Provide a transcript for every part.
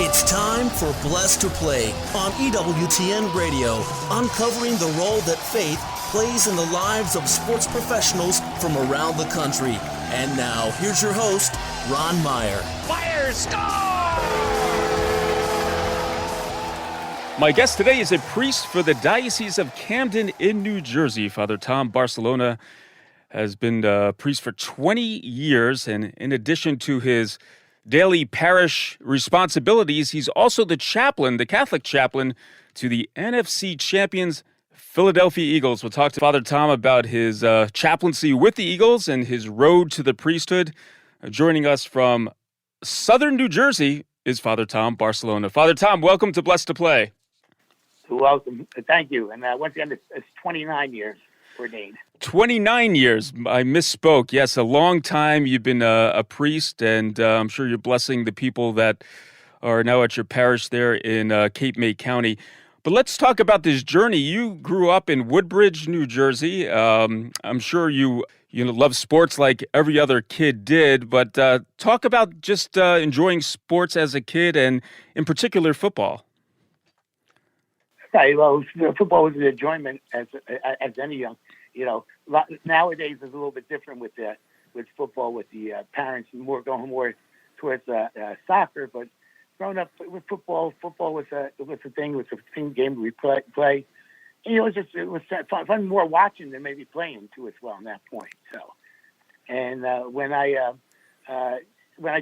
It's time for Blessed to Play on EWTN Radio, uncovering the role that faith plays in the lives of sports professionals from around the country. And now, here's your host, Ron Meyer. Meyer, score! My guest today is a priest for the Diocese of Camden in New Jersey. Father Tom Barcellona has been a priest for 20 years, and in addition to his daily parish responsibilities, he's also the chaplain, the Catholic chaplain, to the NFC Champions Philadelphia Eagles. We'll talk to Father Tom about his chaplaincy with the Eagles and his road to the priesthood. Joining us from southern New Jersey is Father Tom Barcellona. Father Tom, welcome to Blessed to Play. Welcome. Thank you. And once again, it's 29 years ordained. 29 years. I misspoke. Yes, a long time. You've been a priest, and I'm sure you're blessing the people that are now at your parish there in Cape May County. But let's talk about this journey. You grew up in Woodbridge, New Jersey. I'm sure you love sports like every other kid did, but talk about just enjoying sports as a kid, and in particular football. Right. Well, football was an enjoyment as any young. Nowadays it's a little bit different with football, with the parents going more towards soccer. But growing up with football was a thing. It was a team game we play. And, it was fun more watching than maybe playing too as well at that point. So, and when I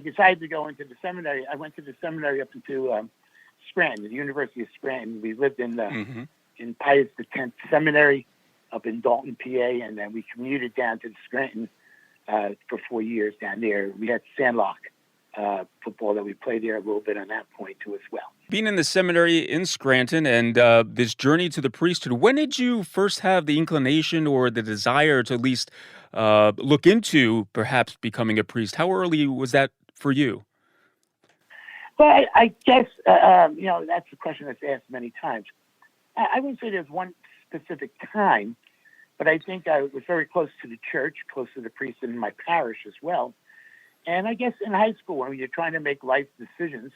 decided to go into the seminary, I went to the seminary up into Scranton, the University of Scranton. We lived in Pius X Seminary up in Dalton, PA, and then we commuted down to Scranton for 4 years down there. We had Sandlock football that we played there a little bit on that point too as well. Being in the seminary in Scranton and this journey to the priesthood, when did you first have the inclination or the desire to at least look into perhaps becoming a priest? How early was that for you? Well, I guess, that's a question that's asked many times. I wouldn't say there's one specific time, but I think I was very close to the church, close to the priesthood in my parish as well. And I guess in high school, when you're trying to make life decisions,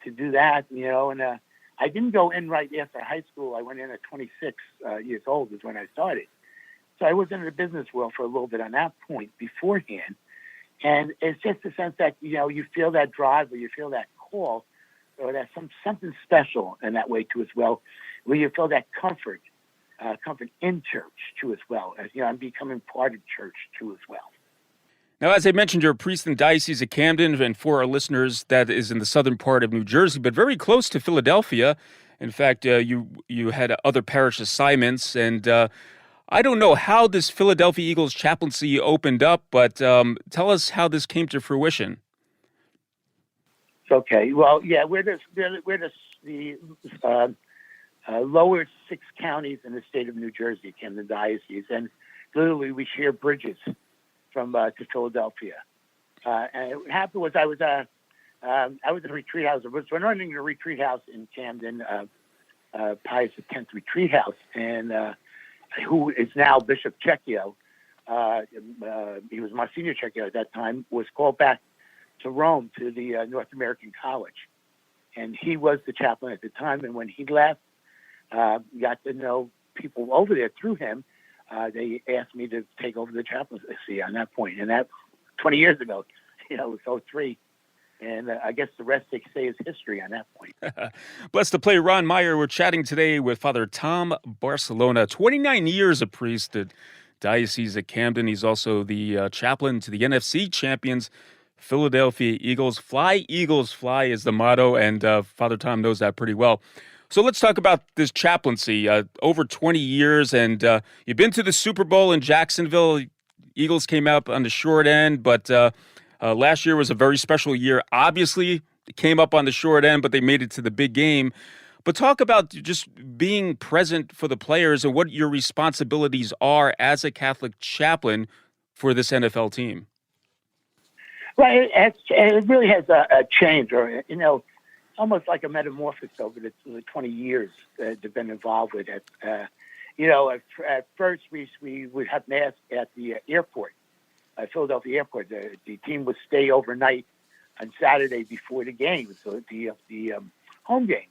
to do that, and I didn't go in right after high school. I went in at 26 years old is when I started. So I was in the business world for a little bit on that point beforehand. And it's just a sense that, you feel that drive or you feel that call, or that's something special in that way too as well, where you feel that comfort in church too as well, as I'm becoming part of church too as well. Now, as I mentioned, you're a priest in the Diocese of Camden, and for our listeners, that is in the southern part of New Jersey, but very close to Philadelphia. In fact, you had other parish assignments, and I don't know how this Philadelphia Eagles chaplaincy opened up, but tell us how this came to fruition. Okay. Well, yeah, we're the lower 6 counties in the state of New Jersey, Camden Diocese, and literally we share bridges from to Philadelphia. And what happened was I was at a retreat house. I was running a retreat house in Camden, Pius X Retreat House, and who is now Bishop Cecchio. He was Monsignor Cecchio at that time. Was called back to Rome to the North American College, and he was the chaplain at the time. And when he left, got to know people over there through him. They asked me to take over the chaplaincy on that point, and that's 20 years ago. It was 03. And I guess the rest, they say, is history on that point. Blessed to Play, Ron Meyer. We're chatting today with Father Tom Barcellona, 29 years a priest at Diocese of Camden. He's also the chaplain to the NFC Champions Philadelphia Eagles. Fly, Eagles, fly is the motto, and Father Tom knows that pretty well. So let's talk about this chaplaincy. Over 20 years, and you've been to the Super Bowl in Jacksonville. Eagles came up on the short end, but last year was a very special year. Obviously, it came up on the short end, but they made it to the big game. But talk about just being present for the players and what your responsibilities are as a Catholic chaplain for this NFL team. Well, it really has changed, or, almost like a metamorphosis over the 20 years that they've been involved with it. At first, we would have mass at the airport, Philadelphia airport. The team would stay overnight on Saturday before the game, so the home games.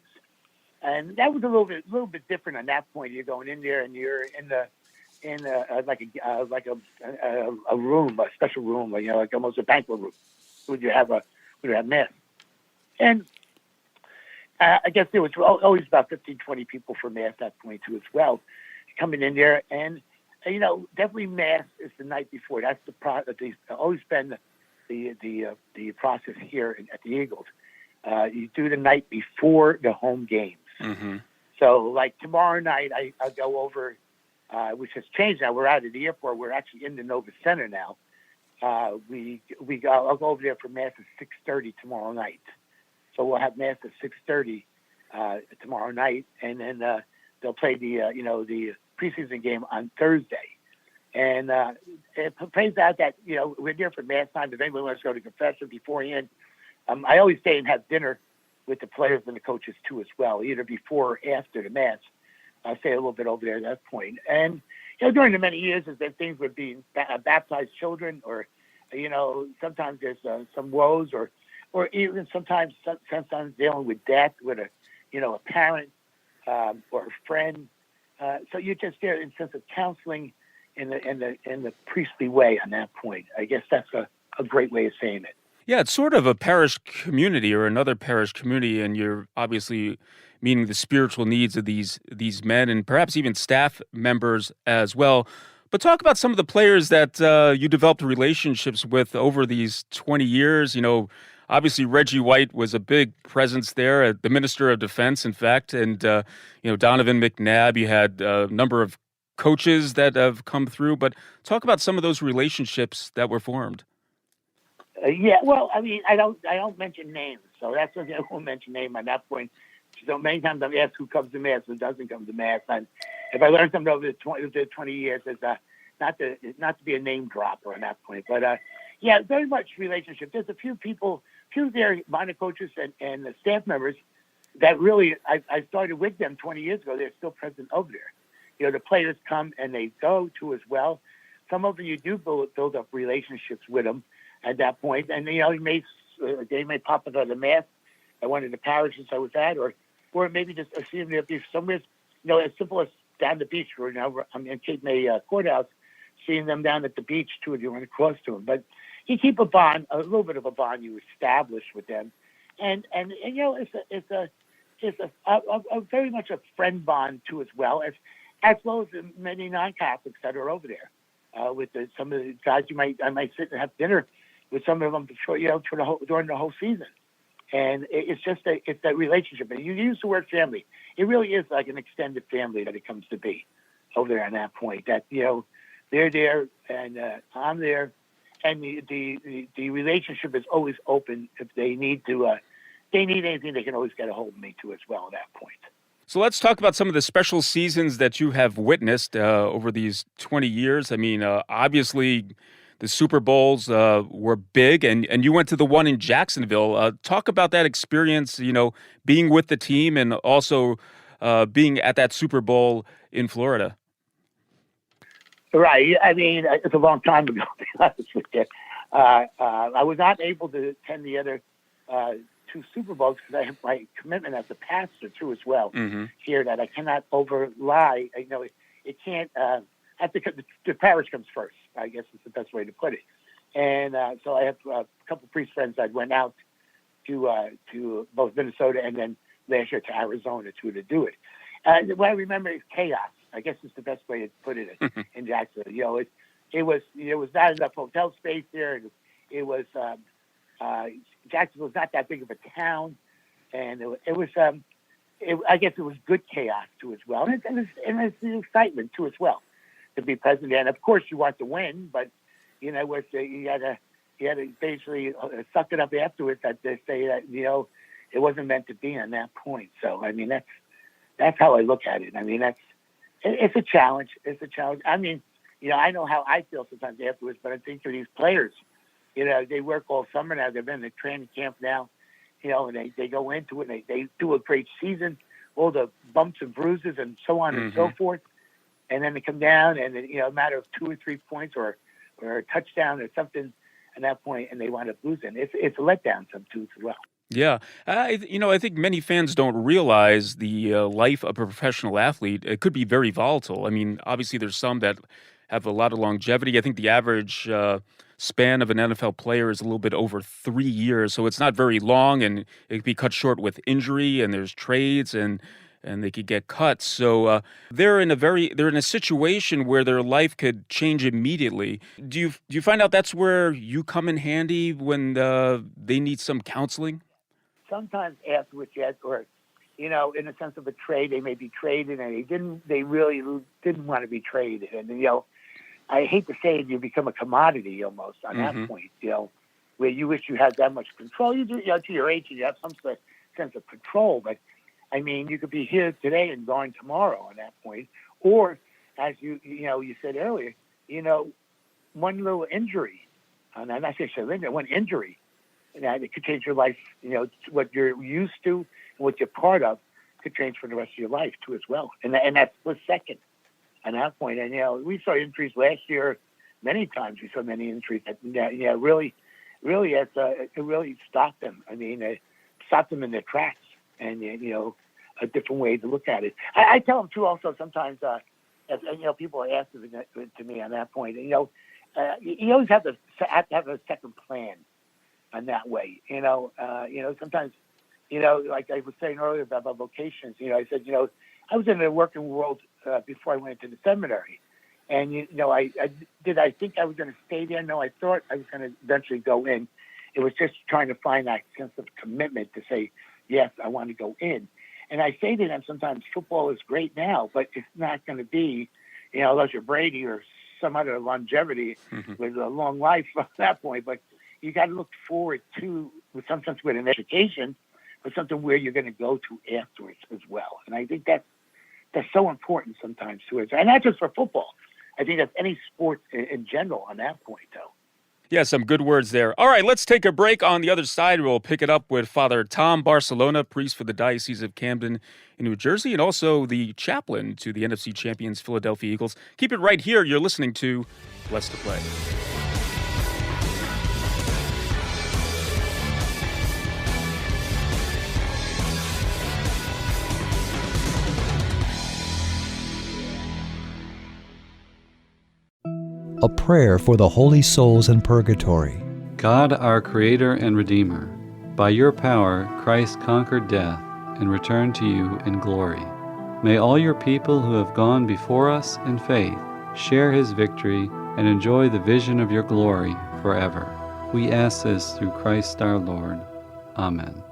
And that was a little bit different on that point. You're going in there and you're in a room, a special room, like almost a banquet room. Would you have mass? And I guess there was always about 15, 20 people for mass at that point too as well, coming in there. And definitely mass is the night before. That's always been the process here at the Eagles. You do the night before the home games. Mm-hmm. So, like tomorrow night, I'll go over, which has changed now. We're out at the airport. We're actually in the Nova Center now. I'll go over there for mass at 6:30 tomorrow night. So we'll have mass at 6:30 tomorrow night, and then they'll play the preseason game on Thursday. And it plays out that we're there for mass time. If anyone wants to go to confession beforehand, I always stay and have dinner with the players and the coaches too as well, either before or after the match. I stay a little bit over there at that point. And during the many years, as that things would be baptized children, or sometimes there's some woes, or even sometimes dealing with death with a parent or a friend. So you're just there in sense of counseling in the priestly way on that point. I guess that's a great way of saying it. Yeah, it's sort of a parish community or another parish community, and you're obviously meeting the spiritual needs of these men and perhaps even staff members as well. But talk about some of the players that you developed relationships with over these 20 years. Obviously Reggie White was a big presence there, the Minister of Defense, in fact, and Donovan McNabb. You had a number of coaches that have come through, but talk about some of those relationships that were formed. Yeah, well, I mean, I don't mention names, so that's what I won't mention name on that point. So many times I'm asked who comes to mass, who doesn't come to mass, and if I learned something over the 20 years, is not to be a name dropper on that point, but yeah, very much relationship. There's a few there, minor coaches and the staff members that really I started with them 20 years ago. They're still present over there. The players come and they go too as well. Some of them you do build up relationships with them at that point, and they may pop up at the mass at one of the parishes I was at, or maybe just seeing them somewhere, as simple as down the beach. Or I'm in Cape May courthouse, seeing them down at the beach too, if you want to cross to them. But you keep a bond, a little bit of a bond you establish with them, and it's a very much a friend bond too as well as well as the many non-Catholics that are over there. With some of the guys I might sit and have dinner with some of them during the whole season. And it's just it's that relationship. And you use the word family. It really is like an extended family that it comes to be over there on that point. That, they're there and I'm there. And the relationship is always open. If they need anything, they can always get a hold of me too as well at that point. So let's talk about some of the special seasons that you have witnessed over these 20 years. I mean, obviously, the Super Bowls were big, and you went to the one in Jacksonville. Talk about that experience, being with the team and also being at that Super Bowl in Florida. Right. I mean, it's a long time ago, to be honest with you. I was not able to attend the other two Super Bowls because I have my commitment as a pastor too as well here that I cannot overlie. It can't. The parish comes first, I guess is the best way to put it. And so I have a couple of priest friends that went out to both Minnesota and then last year to Arizona to do it. What I remember is chaos. I guess is the best way to put it in Jacksonville. It was not enough hotel space there. It was Jacksonville was not that big of a town, and I guess it was good chaos too as well, and it's the excitement too as well to be present. And of course, you want to win, but you had to basically suck it up afterwards. That they say that it wasn't meant to be on that point. So I mean that's how I look at it. I mean it's a challenge. It's a challenge. I mean I know how I feel sometimes afterwards, but I think for these players, they work all summer now. They've been in training camp now, and they go into it and they do a great season, all the bumps and bruises and so on and so forth. And then they come down and, a matter of 2 or 3 points or a touchdown or something, at that point, and they wind up losing. It's a letdown sometimes as well. Yeah, I think many fans don't realize the life of a professional athlete. It could be very volatile. I mean, obviously, there's some that have a lot of longevity. I think the average span of an NFL player is a little bit over 3 years, so it's not very long, and it could be cut short with injury. And there's trades, and they could get cut. So they're in a situation where their life could change immediately. Do you find out that's where you come in handy when they need some counseling? Sometimes afterwards, yes, or in a sense of a trade, they may be traded, and they really didn't want to be traded, and I hate to say it, you become a commodity almost on that point, where you wish you had that much control. You do, to your age, you have some sense of control, but I mean, you could be here today and gone tomorrow on that point, or as you said earlier, one little injury, and I'm not saying one injury. That it could change your life. What you're used to and what you're part of could change for the rest of your life too, as well. And that's split second at that point. And we saw injuries last year. Many times we saw many injuries that really, it really stopped them. I mean, it stopped them in their tracks. And a different way to look at it. I tell them too. Also, sometimes, as people are asking to me on that point. You always have to have a second plan. In that way, sometimes, like I was saying earlier about vocations, I said, I was in the working world before I went into the seminary. And, I think I was going to stay there? No, I thought I was going to eventually go in. It was just trying to find that sense of commitment to say, yes, I want to go in. And I say to them sometimes, football is great now, but it's not going to be, unless you're Brady or some other longevity with a long life at that point. But you got to look forward to, with some sense, with an education, but something where you're going to go to afterwards as well. And I think that's so important sometimes too, and not just for football. I think that's any sport in general on that point, though. Yeah, some good words there. All right, let's take a break. On the other side, we'll pick it up with Father Tom Barcellona, priest for the Diocese of Camden in New Jersey, and also the chaplain to the NFC Champions Philadelphia Eagles. Keep it right here. You're listening to Blessed to Play. A prayer for the holy souls in purgatory. God, our Creator and Redeemer, by your power Christ conquered death and returned to you in glory. May all your people who have gone before us in faith share his victory and enjoy the vision of your glory forever. We ask this through Christ our Lord. Amen.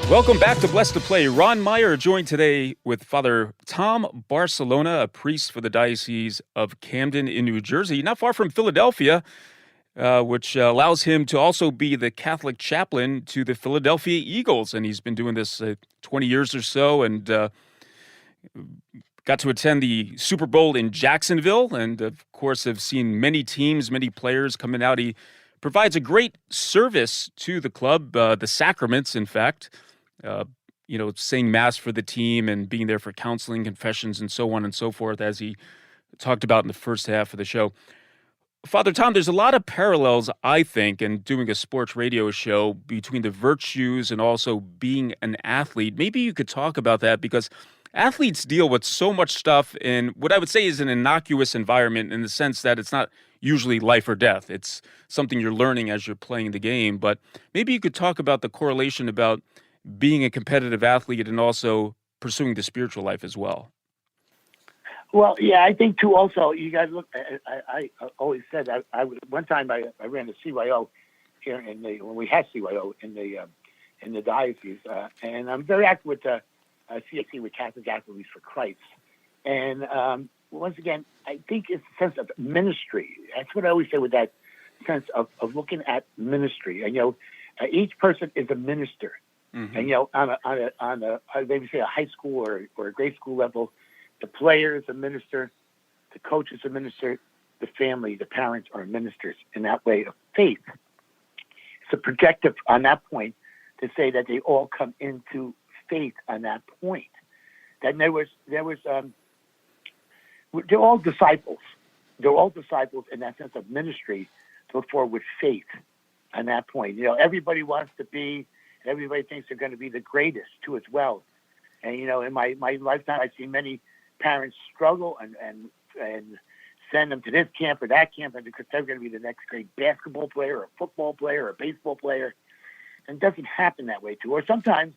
Welcome back to Blessed to Play. Ron Meyer joined today with Father Tom Barcellona, a priest for the Diocese of Camden in New Jersey, not far from Philadelphia, which allows him to also be the Catholic chaplain to the Philadelphia Eagles. And he's been doing this 20 years or so, and got to attend the Super Bowl in Jacksonville, and of course have seen many teams, many players coming out. He provides a great service to the club, the sacraments, in fact. Saying mass for the team and being there for counseling, confessions, and so on and so forth, as he talked about in the first half of the show. Father Tom, there's a lot of parallels, I think, in doing a sports radio show between the virtues and also being an athlete. Maybe you could talk about that, because athletes deal with so much stuff in what I would say is an innocuous environment, in the sense that it's not usually life or death. It's something you're learning as you're playing the game. But maybe you could talk about the correlation about being a competitive athlete and also pursuing the spiritual life as well. Well, yeah, I think too. Also, you guys look. I always said one time I ran the CYO here when we had CYO in the diocese, and I'm very active with CAC, with Catholic Athletes for Christ. And once again, I think it's a sense of ministry. That's what I always say, with that sense of looking at ministry. And each person is a minister. Mm-hmm. And on a maybe say a high school or a grade school level, the player is a minister, the coach is a minister, the family, the parents are ministers in that way of faith. It's a projective on that point to say that they all come into faith on that point. That they're all disciples. They're all disciples in that sense of ministry to look forward with faith on that point. Everybody wants to be, and everybody thinks they're going to be the greatest too as well. And, in my lifetime, I've seen many parents struggle and send them to this camp or that camp because they're going to be the next great basketball player or football player or baseball player. And it doesn't happen that way too. Or sometimes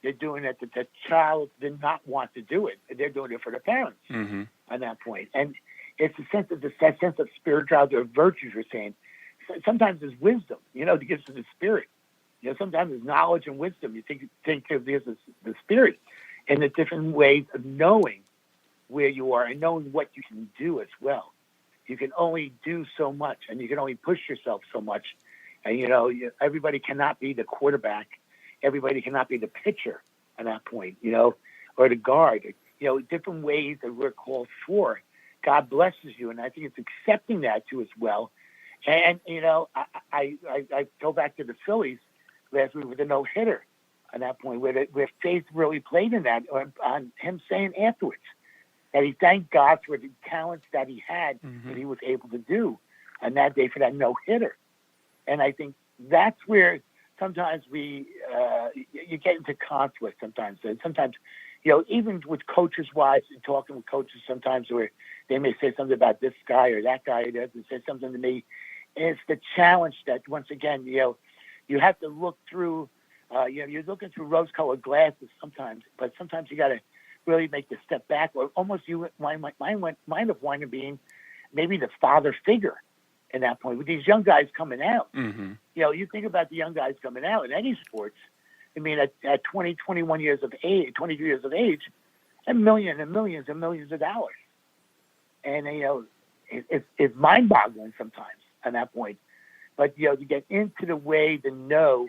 they're doing it that the child did not want to do it. They're doing it for the parents on that point. And it's a sense of that sense of spirituality or virtues we're saying. Sometimes there's wisdom, to get to the spirit. Sometimes there's knowledge and wisdom. You think of this as the spirit and the different ways of knowing where you are and knowing what you can do as well. You can only do so much, and you can only push yourself so much. And, everybody cannot be the quarterback. Everybody cannot be the pitcher at that point, or the guard. Different ways that we're called for. God blesses you, and I think it's accepting that too as well. And, I go back to the Phillies last week with a no-hitter at that point, where faith really played in that, on him saying afterwards that he thanked God for the talents that he had that he was able to do on that day for that no-hitter. And I think that's where sometimes you get into conflict sometimes. And sometimes, even with coaches' wives and talking with coaches sometimes where they may say something about this guy or that guy doesn't say something to me. And it's the challenge that, once again, you have to look through, you're looking through rose-colored glasses sometimes, but sometimes you got to really make the step back, or almost mind of wine of being maybe the father figure in that point with these young guys coming out. You think about the young guys coming out in any sports. I mean, at 20, 21 years of age, 22 years of age, and millions and millions and millions of dollars. And, it's mind-boggling sometimes at that point. But, to get into the way to know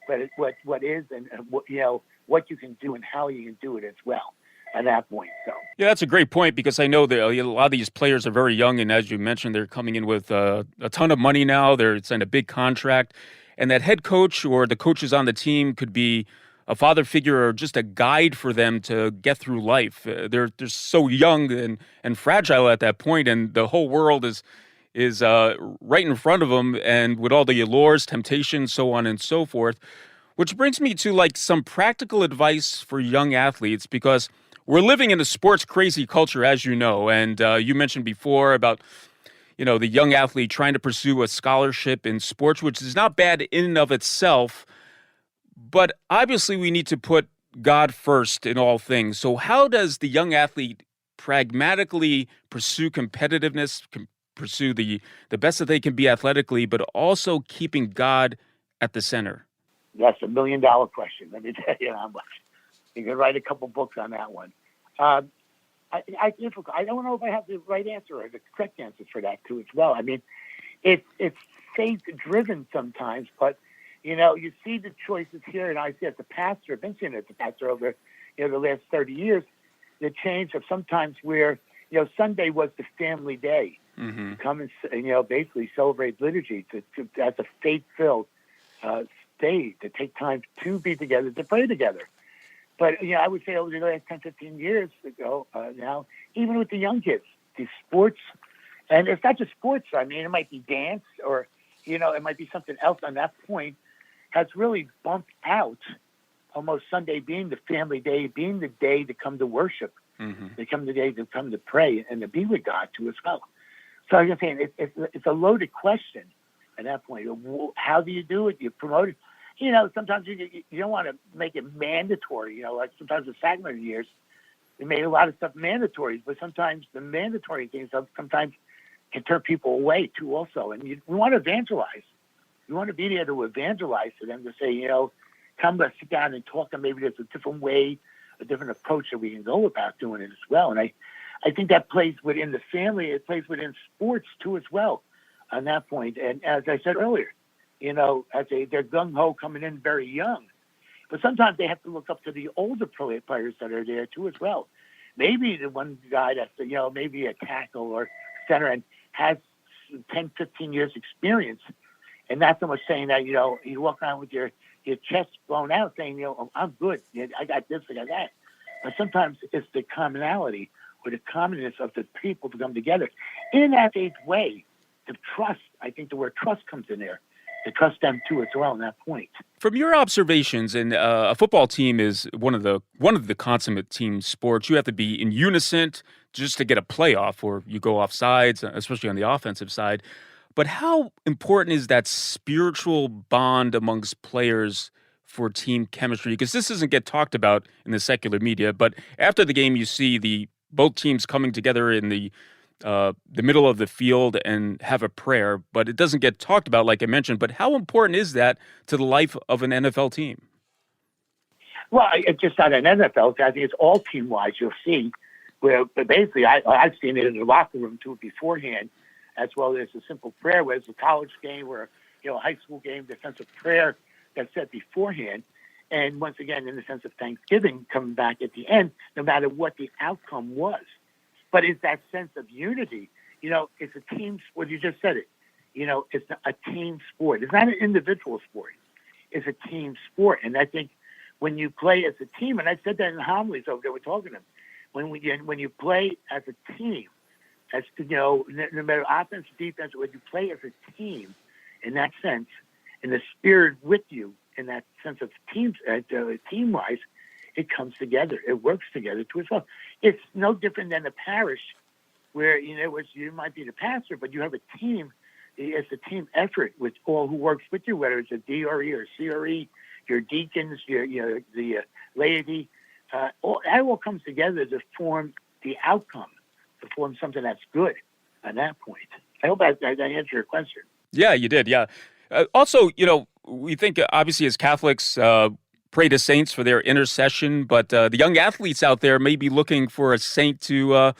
what is and, what you can do and how you can do it as well at that point. So yeah, that's a great point, because I know that a lot of these players are very young, and as you mentioned, they're coming in with a ton of money now. They're signed a big contract, and that head coach or the coaches on the team could be a father figure or just a guide for them to get through life. They're so young and fragile at that point, and the whole world is right in front of them, and with all the allures, temptations, so on and so forth. Which brings me to some practical advice for young athletes, because we're living in a sports crazy culture, as you know, and you mentioned before about the young athlete trying to pursue a scholarship in sports, which is not bad in and of itself, but obviously we need to put God first in all things. So how does the young athlete pragmatically pursue competitiveness, pursue the best that they can be athletically, but also keeping God at the center? That's $1 million question. Let me tell you how much. You can write a couple books on that one. I don't know if I have the right answer or the correct answer for that too as well. I mean, it's faith-driven sometimes, but you see the choices here, and I see as a pastor, I've been seeing it as a pastor over the last 30 years, the change of sometimes where Sunday was the family day. Come and basically celebrate liturgy as a faith-filled day, to take time to be together, to pray together. But I would say over the last 10, 15 years ago now, even with the young kids, these sports, and it's not just sports. I mean, it might be dance or it might be something else on that point, has really bumped out almost Sunday being the family day, being the day to come to worship, to come the day to come to pray and to be with God too as well. So I'm just saying it's a loaded question at that point. How do you do it? You promote it. Sometimes you don't want to make it mandatory. Like sometimes the sacrament years, they made a lot of stuff mandatory, but sometimes the mandatory things sometimes can turn people away too also. And we want to evangelize. We want to be there to evangelize to them, to say, come, let's sit down and talk, and maybe there's a different way, a different approach that we can go about doing it as well. And I think that plays within the family. It plays within sports too as well on that point. And as I said earlier, they're gung-ho coming in very young. But sometimes they have to look up to the older players that are there too as well. Maybe the one guy that's, maybe a tackle or center and has 10, 15 years experience, and not so much saying that, you walk around with your chest blown out saying, oh, I'm good. I got this, I got that. But sometimes it's the commonality or the commonness of the people to come together in that faith way. The trust, I think the word trust comes in there. To trust them too as well in that point. From your observations, and a football team is one of the consummate team sports. You have to be in unison just to get a playoff, or you go off sides, especially on the offensive side. But how important is that spiritual bond amongst players for team chemistry? Because this doesn't get talked about in the secular media, but after the game, you see both teams coming together in the middle of the field and have a prayer, but it doesn't get talked about, like I mentioned. But how important is that to the life of an NFL team? Well, it's just not an NFL. I think it's all team-wise. You'll see where, but basically, I've seen it in the locker room too beforehand, as well as a simple prayer, whether it's a college game or a high school game, the sense of prayer that's said beforehand. And once again, in the sense of thanksgiving coming back at the end, no matter what the outcome was. But it's that sense of unity. It's a team sport. You just said it. It's a team sport. It's not an individual sport. It's a team sport. And I think when you play as a team, and I said that in the homilies over there, we're talking to them, when you play as a team, no matter offense or defense, when you play as a team in that sense, and the spirit with you in that sense of team-wise, it comes together. It works together too as well. It's no different than a parish where, you might be the pastor, but you have a team. It's a team effort with all who works with you, whether it's a DRE or CRE, your deacons, the laity. That all comes together to form the outcome, to form something that's good at that point. I hope I answered your question. Yeah, you did. Yeah. Also, we think obviously as Catholics, pray to saints for their intercession, but the young athletes out there may be looking for a saint to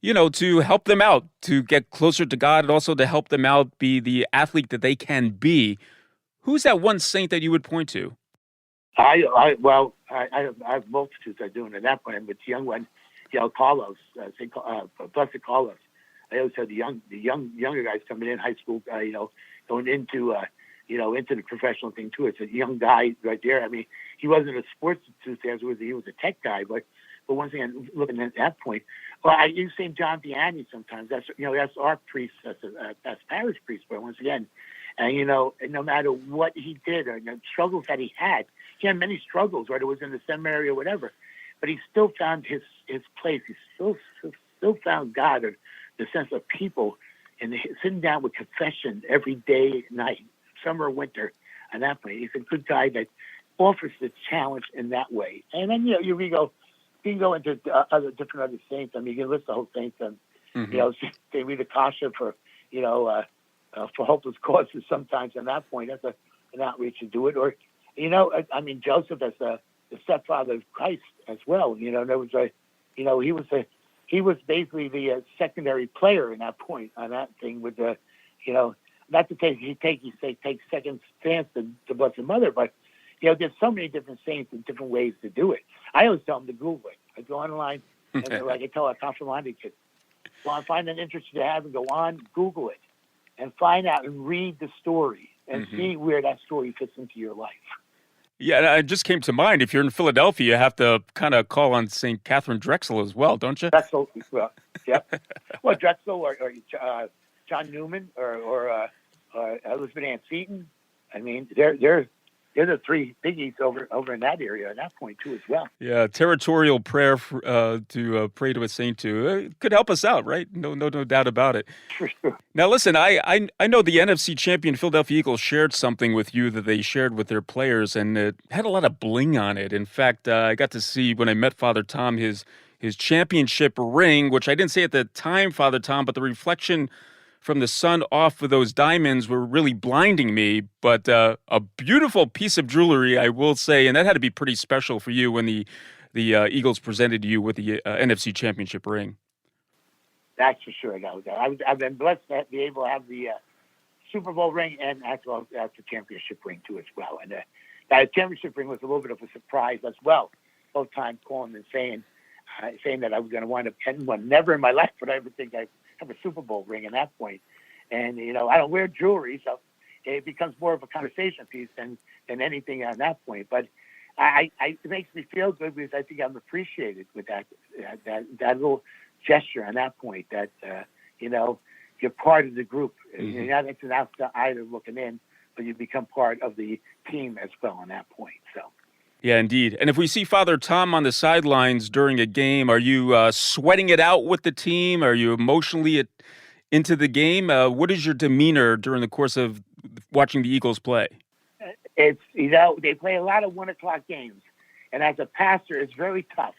help them out, to get closer to God, and also to help them out be the athlete that they can be. Who's that one saint that you would point to? I have multitudes I do at that point, but the young one, Carlos, Blessed Carlos. I always had the younger guys coming in high school, going into into the professional thing too. It's a young guy right there. I mean, he wasn't a sports enthusiast; he was a tech guy. But once again, looking at that point, well, I use St. John Vianney sometimes. That's that's our priest, that's parish priest. But once again, and no matter what he did or the struggles that he had many struggles, whether it was in the seminary or whatever. But he still found his place. He still found God, or the sense of people, and sitting down with confession every day, night, summer, winter, and that point. He's a good guy that offers the challenge in that way. And then you can go into other saints. I mean, you can list the whole saints, and they read Akasha for for hopeless causes sometimes. At that point, that's an outreach to do it. Or I mean, Joseph as the stepfather of Christ as well. There was he was basically the secondary player in that point on that thing with the, not to take second stance to the Blessed Mother, but there's so many different saints and different ways to do it. I always tell them to Google it. I go online and like I tell our confirmandi kids, go on, find an interest you have and go on, Google it, and find out and read the story and see where that story fits into your life. Yeah, it just came to mind. If you're in Philadelphia, you have to kind of call on St. Catherine Drexel as well, don't you? Drexel, well, yep. Well, Drexel or John Newman or Elizabeth Ann Seton. I mean, they're the three biggies over in that area at that point too as well. Yeah, territorial prayer to pray to a saint to could help us out, right? No doubt about it. For sure. Now, listen, I know the NFC Champion Philadelphia Eagles shared something with you that they shared with their players, and it had a lot of bling on it. In fact, I got to see when I met Father Tom his championship ring, which I didn't say at the time, Father Tom, but the reflection from the sun off of those diamonds were really blinding me, but a beautiful piece of jewelry, I will say, and that had to be pretty special for you when the Eagles presented you with the NFC Championship ring. That's for sure. I've been blessed to be able to have the Super Bowl ring and as well as the championship ring too as well. And that championship ring was a little bit of a surprise as well. Both times calling and saying that I was going to wind up getting one. Never in my life would I ever think I have a Super Bowl ring at that point. And, I don't wear jewelry, so, it becomes more of a conversation piece than anything on that point. But it makes me feel good because I think I'm appreciated with that little gesture on that point. That you're part of the group. You're not it's an outsider looking in, but you become part of the team as well on that point. So. Yeah, indeed. And if we see Father Tom on the sidelines during a game, are you sweating it out with the team? Are you emotionally into the game? What is your demeanor during the course of watching the Eagles play? It's, they play a lot of 1:00 games. And as a pastor, it's very tough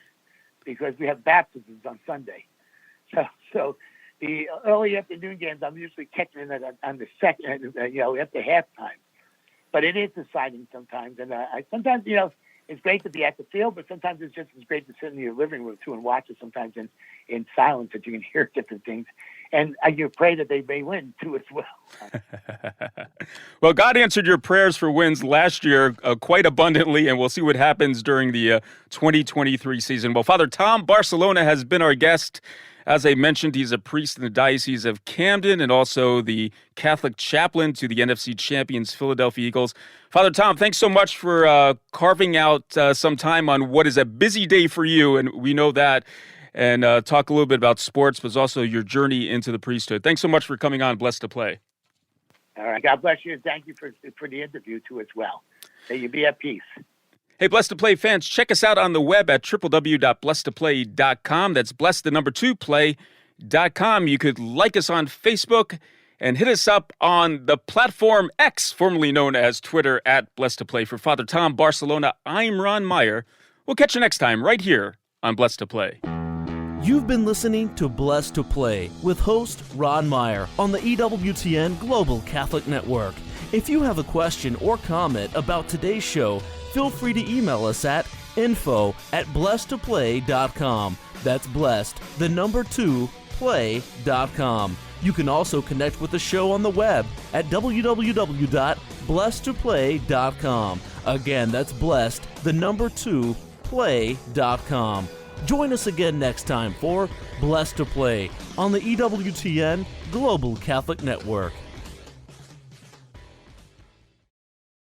because we have baptisms on Sunday. So the early afternoon games, I'm usually catching it on the second, after halftime. But it is exciting sometimes. And sometimes, it's great to be at the field, but sometimes it's just as great to sit in your living room, too, and watch it sometimes in silence that you can hear different things. And you pray that they may win, too, as well. Well, God answered your prayers for wins last year quite abundantly, and we'll see what happens during the 2023 season. Well, Father Tom Barcellona has been our guest. As I mentioned, he's a priest in the Diocese of Camden and also the Catholic chaplain to the NFC Champions Philadelphia Eagles. Father Tom, thanks so much for carving out some time on what is a busy day for you, and we know that, and talk a little bit about sports, but also your journey into the priesthood. Thanks so much for coming on Blessed to Play. All right. God bless you, and thank you for the interview, too, as well. May you be at peace. Hey, Blessed to Play fans, check us out on the web at www.blessedtoplay.com. That's blessed, the number 2, play.com. You could like us on Facebook and hit us up on the platform X, formerly known as Twitter, at Blessed to Play. For Father Tom Barcellona, I'm Ron Meyer. We'll catch you next time right here on Blessed to Play. You've been listening to Blessed to Play with host Ron Meyer on the EWTN Global Catholic Network. If you have a question or comment about today's show, feel free to email us at info@blessedtoplay.com. That's blessed, the number 2, play.com. You can also connect with the show on the web at www.blessedtoplay.com. Again, that's blessed, the number 2, play.com. Join us again next time for Blessed to Play on the EWTN Global Catholic Network.